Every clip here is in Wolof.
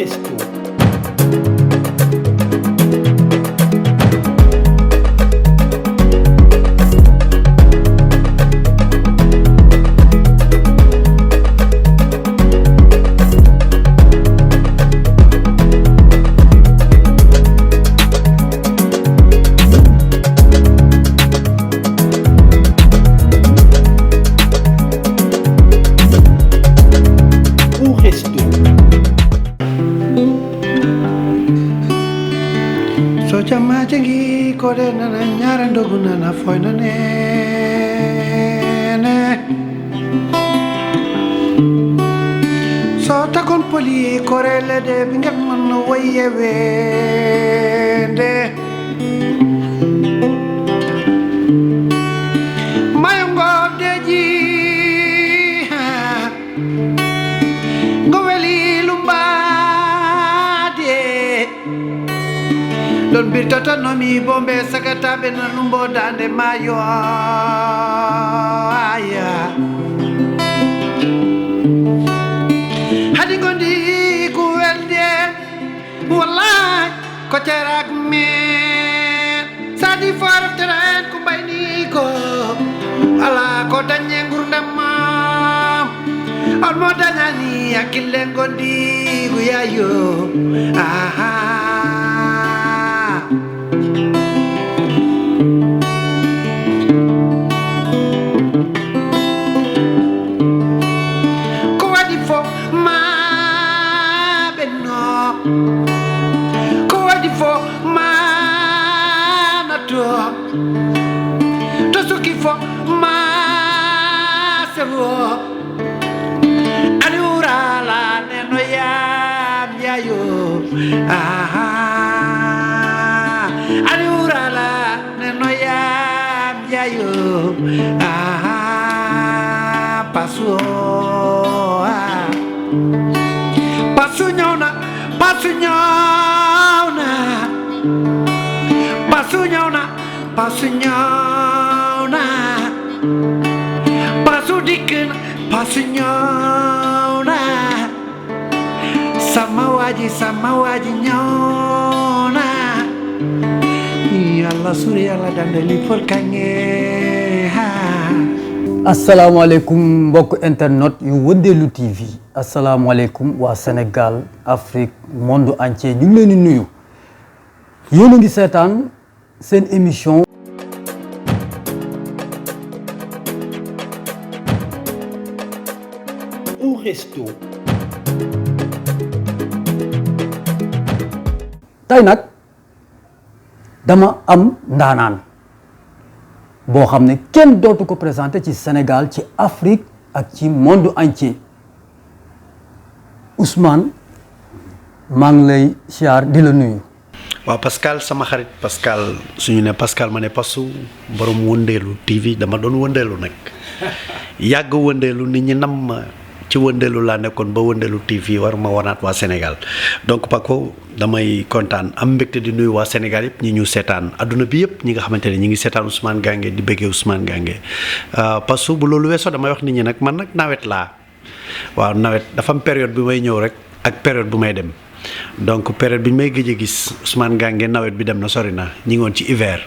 resto. Chama jangi kore nana nyara ndogu nana foy na nene so takon poli kore le de bingat man waye wende mayongo deji ngoweli lumbade don bir tata nomi bombe sakata ben lumbo dande mayo aya hadi gondi ku welde wallahi ko terak me sadi far teren ku bayni ko ala ko danye ngurdama al mo danyani akille gondi ku yayo aha pasu nyona pasu nyona pasu nyona pasu nyona pasu dikin pasu nyona sama waji nyona yalla suri yalla dandali for kange asalaamaaleykum mbokk internet yu Wëndeelu TV asalaamaaleykum waa Sénégal Afrique monde entier ñu ngi leen di nuyu yéen a ngi seetaan seen émission Au resto. tey nag dama am ndaanaan boo xam ne kenn dootu ko présenté ci Sénégal ci Afrique ak ci monde entier Ousmane maa ngi lay siyaar di la nuyu. waaw Pascal sama xarit Pascal suñu ne Pascal ma ne Pasu borom Wëndeelu TV dama doon wëndeelu nag yàgg wëndeelu nit ñi nam ma ci wëndeelu laa nekkoon ba Wëndeelu TV war ma wanaat waa Sénégal donc Paco damay kontaan am mbégte di nuyu waa Sénégal yëpp ñi ñu seetaan adduna bi yëpp ñi nga xamante ne ñi ngi seetaan Ousmane Gange di bëggee Ousmane Gange Pasu bu loolu weesoo damay wax nit ñi nag man nag nawet laa waaw nawet dafa am période bi may ñëw rek ak période bu may dem donc période bi may gëj a gis Ousmane Gange nawet bi dem na sori na ñi ngi woon ci hiver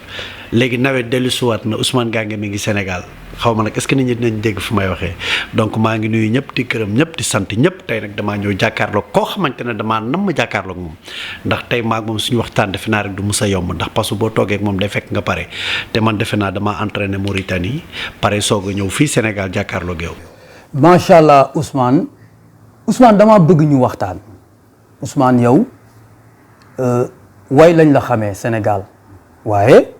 léegi nawet dellu suwaat na Ousmane Gange mi ngi Sénégal xaw ma nag est-ce que nit ñi dinañ dégg fu may waxee donc maa ngi nuyu ñëpp di gërëm ñëpp di sant ñëpp tey nag damaa ñëw jàkkaarloog koo xamante ne damaa nam ma jàkkaarloog moom ndax tey maag moom suñu waxtaan defe naa rek du mus a yomb ndax parce que boo toogee ak moom day fekk nga pare te man defe naa damaa entraîné Mauritanie pare soog a ñëw fii Sénégal jàkkaarloog yow. macha allah Ousmane damaa bëgg ñu waxtaan Ousmane yow way lañ la xamee Sénégal waaye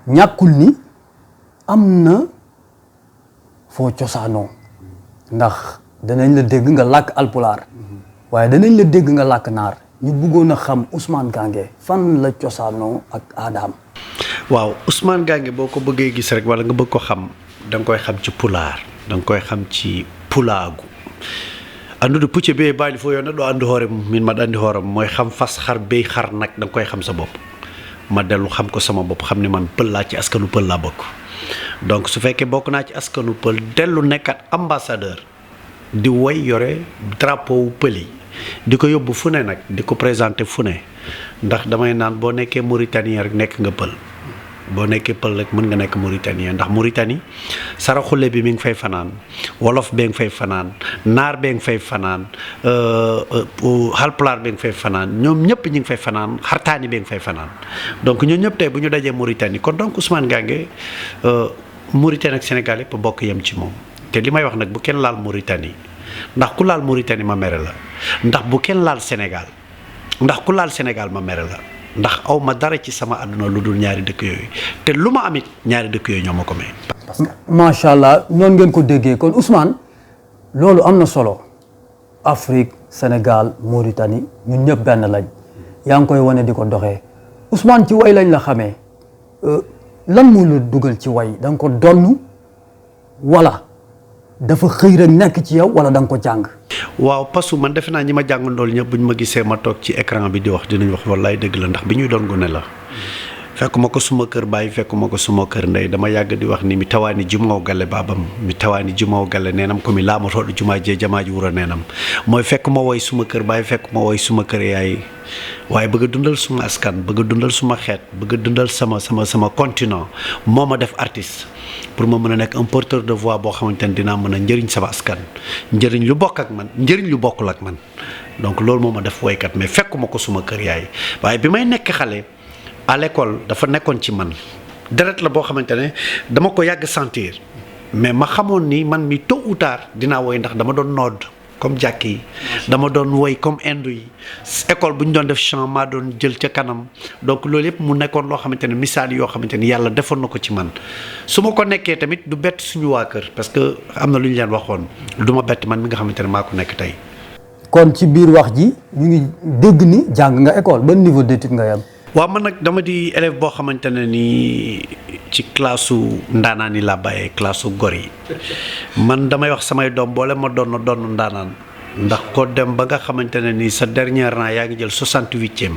ñàkkul ni am na foo cosaanoo ndax danañ la dégg nga làkk alpulaar waaye danañ la dégg nga làkk naar ñu bëggoon a xam Ousmane Gange fan la cosaanoo ak aadaam. waaw Ousmane Gange boo ko bëggee gis rek wala nga bëgg ko xam da nga koy xam ci pulaar da nga koy xam ci pulaagu andude pucce be baali fo yo neɗɗo andu hoore min maɗa andi hooram mooy xam fas xar bey xar nag da nga koy xam sa bopp ma dellu xam ko sama bopp xam ne man pël laa ci askanu pël laa bokk donc su fekkee bokk naa ci askanu pël dellu nekkat ambassadeur di woy yore drapeau wu pël yi di ko yóbbu fu ne nag di ko présenté fu ne ndax damay naan boo nekkee Mauritanien rek nekk nga pël boo nekkee pël rek mën nga nekk Mauritanien ndax Mauritanie saraxule bi mi ngi fay fanaan wolof bee ngi fay fanaan naar bee ngi fay fanaan halpulaar bee ngi fay fanaan ñoom ñëpp ñi ngi fay fanaan xartaani bee ngi fay fanaan donc ñoo ñëpp tey bu ñu dajee Mauritanie kon donc Ousmane Gange Mauritanie ak Sénégal yëpp bokk yem ci moom te li may wax nag bu kenn laal Mauritanie ndax ku laal Mauritanie ma mere la ndax bu kenn laal Sénégal ndax ku laal Sénégal ma mere la ndax aw ma dara ci sama àdduna lu dul ñaari dëkk yooyu te lu ma amit ñaari dëkk yooyu ñoo ma ko may. macha allah noonu ngeen ko déggee kon Ousmane loolu am na solo Afrique Sénégal Mauritanie ñun ñëpp benn lañ yaa ngi koy wane di ko doxee Ousmane ci way lañ la xamee lan moo la dugal ci way da nga ko donn wala dafa xëy rek nekk ci yow wala da nga ko jàng. waaw parce que man defe naa ñi ma jàngandool ñëpp bu ñu ma gisee ma toog ci écran bi di wax dinañ wax wallaay dëgg la ndax bi ñuy doon gone la fekkuma ko suma kër baay fekkuma ko suma kër ndey dama yàgg di wax ni mi tawaani jumaw galle baabam mi tawaani jumaw galle neenam ko mi laama tooɗo jumaa jee jamaaji wuro neenam mooy fekk ma woy suma kër baay fekk ma woy suma kër yaay waaye bëgg a dundal suma askan bëgg a dundal suma xeet bëgg a dundal sama continent moo ma def artiste pour ma mën a nekk un porteur de voix boo xamante ne dinaa mën a njëriñ sama askan njëriñ lu bokk ak man njëriñ lu bokkul ak man donc loolu moo ma def woykat mais fekkuma ko suma kër yaay waaye bi may nekk xale à l'école dafa nekkoon ci man deret la boo xamante ne dama ko yàgg sentir mais ma xamoon ni man mi tôt ou tard dinaa woy ndax dama doon nodd comme jàkk yi dama doon woy comme indu yi école bu ñu doon def chant maa doon jël ca kanam donc loolu yëpp mu nekkoon loo xamante ne misaal yoo xamante ni yàlla defoon na ko ci man su ma ko nekkee tamit du bett suñu waa kër parce que am na lu ñu leen waxoon du ma bett man mi nga xamante ne maa ko nekk tey. kon ci biir wax ji ñu ngi dégg ni jàng nga école ban niveau d'étude nga yam. waaw man nag dama di élève boo xamante ne nii ci classe su ndaanaan yi laa bàyyee classe su gor yi man damay wax samay doom boole ma doon ndaanaan ndax ko dem ba nga xamante ne nii sa dernier rang yaa ngi jël 68e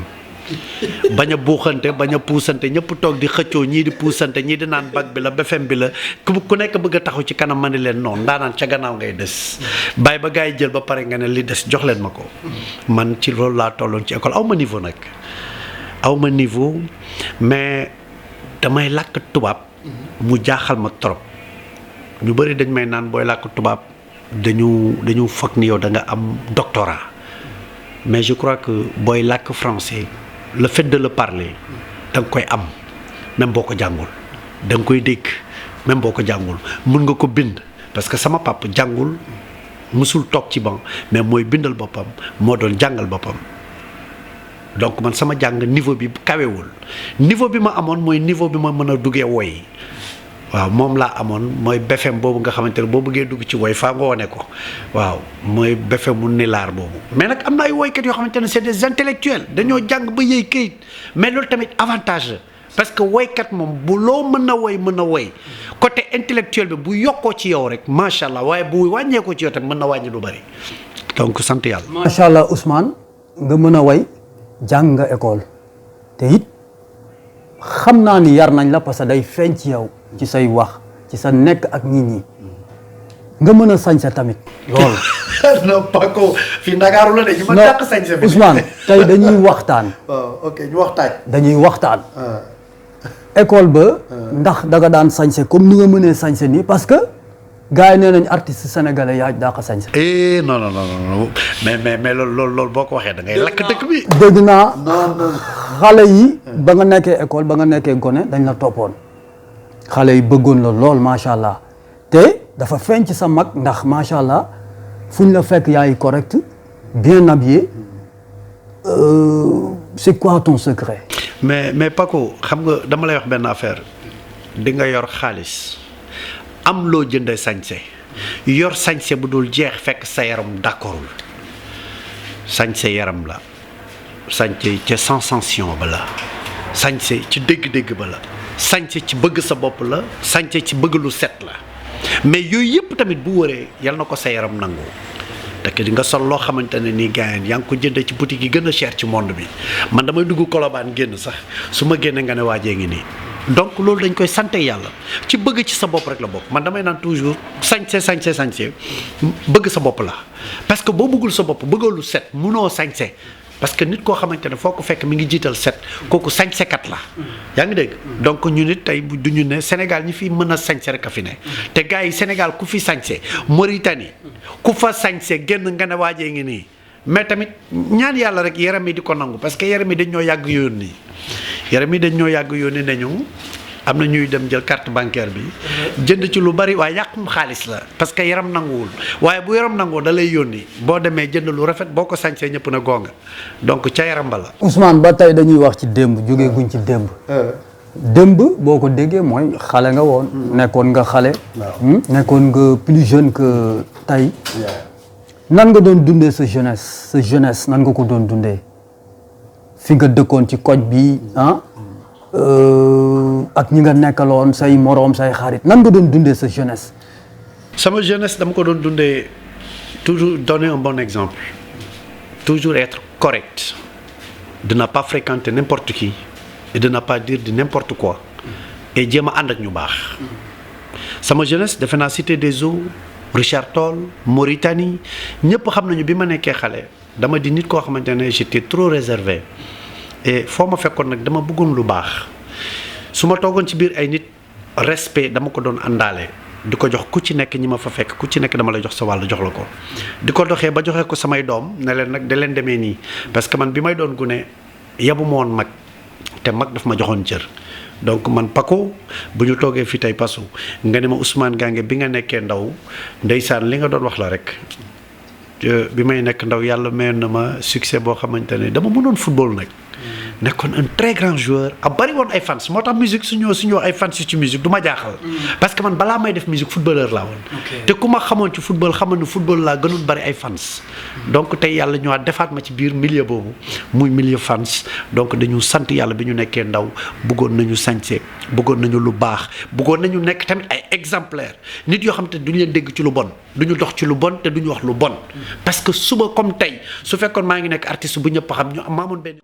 bañ a buuxante bañ a puusante ñëpp toog di xëccoo ñii di puusante ñii di naan bac bi la BFEM bi la ku nekk bëgg a taxaw ci kanam ma ni leen noonu ndaanaan ca gannaaw ngay des bàyyi ba gars yi jël ba pare nga ne li des jox leen ma ko man ci loolu laa tolloon ci école aw ma niveau nag. awma niveau mais damay làkk tubaab mu jaaxal ma trop ñu bëri dañ may naan booy làkk tubaab dañu foog ni yow da nga am doctorat mais je crois que booy làkk français le fait de le parler da nga koy am même boo ko jàngul da nga koy dégg même boo ko jàngul mun nga ko bind parce que sama papa jàngul mësul toog ci banc mais mooy bindal boppam moo doon jàngal boppam donc man sama jàng niveau bi kawewul niveau bi ma amoon mooy niveau bi ma mën a duggee woy waaw moom laa amoon mooy BFEM boobu nga xamante ne boo bëggee dugg ci woy faa nga wone ko waaw mooy BFEM mu nilaar boobu mais nag am na ay woykat yoo xamante ne c'est des intellectuels dañoo jàng ba yëy këyit mais loolu tamit avantage la parce que woykat moom bu loo mën a woy côté intellectuel bi bu yokkoo ci yow rek macha allah waaye bu wàññeekoo ci yow tamit mën na wàññi lu bari donc sant yàlla. macha allah Ousmane nga mën a woy jàng nga école te it xam naa ni yar nañ la parce que day feeñ ci yow ci say wax ci sa nekk ak nit ñi nga mën a sañse tamit loolu. non Paco fii Ndakaaru la de ñu ma dàq sañse bi Ousmane tey dañuy waxtaan. ok ñu waxtaan. dañuy waxtaan. école ba. ndax danga daan sañse comme ni nga mënee sañse nii parce que gars yi nee nañ artiste sénégalais yaa daa ko sañse. non mais loolu boo ko waxee da ngay lakk dëkk bi. dégg naa xale yi ba nga nekkee école ba nga nekkee gone dañ la toppoon xale yi bëggoon la lool macha allah te dafa feeñ ci sa mag ndax macha allah fu ñu la fekk yaay correct bien habillé c'est quoi ton secret. mais Paco xam nga dama lay wax benn affaire di nga yor xaalis am loo jëndee sañse yor sañse bu dul jeex fekk sa yaram d'accordul sañse yaram la sañse ca sensation ba la sañse ci dégg-dégg ba la sañse ci bëgg sa bopp la sañse ci bëgg lu set la mais yooyu yëpp tamit bu wëree yal na ko sa yaram nangu te di nga sol loo xamante ne nii gars yaa ngi ko jëndee ci boutique yi gën a cher ci monde bi man damay dugg Colobane génn sax su ma génnee nga ne waajee ngi nii donc loolu dañ koy sante yàlla ci bëgg ci sa bopp rek la bokk man damay naan toujours sañse bëgg sa bopp la parce que boo bëggul sa bopp bëggoo lu set munoo sañse parce que nit koo xamante ne foo ko fekk mi ngi jiital set kooku sañsekat la yaa ngi dégg donc ñu nit tey du ñu ne Sénégal ñi fi mën a sañse rek a fi ne te gars yi Sénégal ku fi sañse Mauritanie ku fa sañse génn nga ne waajee ngi nii mais tamit ñaan yàlla rek yaram yi di ko nangu parce que yaram yi dañ ñoo yàgg yónni nañu am na ñuy dem jël carte bancaire bi jënd ci lu bari waaye yàqum xaalis la parce que yaram nanguwul waaye bu yaram nangoo da lay yónni boo demee jënd lu rafet boo ko sañsee ñëpp na gonga donc ca yaram ba la. Ousmane ba tey dañuy wax ci démb jógee guñ ci démb. démb boo ko déggee mooy xale nga woon. nekkoon nga xale. nekkoon nga plus jeune que tey. nan nga doon dundee sa jeunesse nan nga ko doon dundee fi nga dëkkoon ci koñ bi ak ñi nga nekkaloon say moroom say xarit nan nga doon dundee sa jeunesse. sama jeunesse dama ko doon dundee toujours donner un bon exemple toujours être correct de ne pas fréquenter n'importe qui et de ne pas dire de n'importe quoi et jéem a ànd ak ñu baax. sama jeunesse defe naa Cité des Eaux Richard Toll Mauritanie ñëpp xam nañu bi ma nekkee xale dama di nit koo xamante ne j'étais trop réservé et foo ma fekkoon nag dama bëggoon lu baax su ma toogoon ci biir ay nit respect dama ko doon àndaale di ko jox ku ci nekk ñi ma fa fekk ku ci nekk dama la jox sa wàll jox la ko di ko doxee ba joxee ko samay doom ne leen nag da leen demee nii parce que man bi may doon gune yabu ma woon mag te mag daf ma joxoon cër. donc man Paco bu ñu toogee fii tey Pasu nga ne ma Ousmane Gange bi nga nekkee ndaw ndeysaan li nga doon wax la rek bi may nekk ndaw yàlla mayoon na ma succès boo xamante ne dama mënoon football nag. nekkoon un très grand joueur a bari woon ay fans moo tax musique suñu ay fans ci musique du ma jaaxal. parce que man balaa may def musique footballeur laa woon. te ku ma xamoon ci football xamoon ne football laa gënoon bari ay fans. donc tey yàlla ñëwaat defaat ma ci biir milieu boobu muy milieu fans donc dañu sant yàlla bi ñu nekkee ndaw bëggoon nañu sañse bëggoon nañu lu baax bëggoon nañu nekk tamit ay exemplaire nit yoo xam te duñu leen dégg ci lu bon duñu dox ci lu bon te duñu wax lu bon. parce que suba comme tey su fekkoon maa ngi nekk artiste bu ñëpp xam ñu maamoon benn.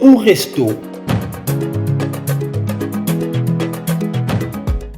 Un resto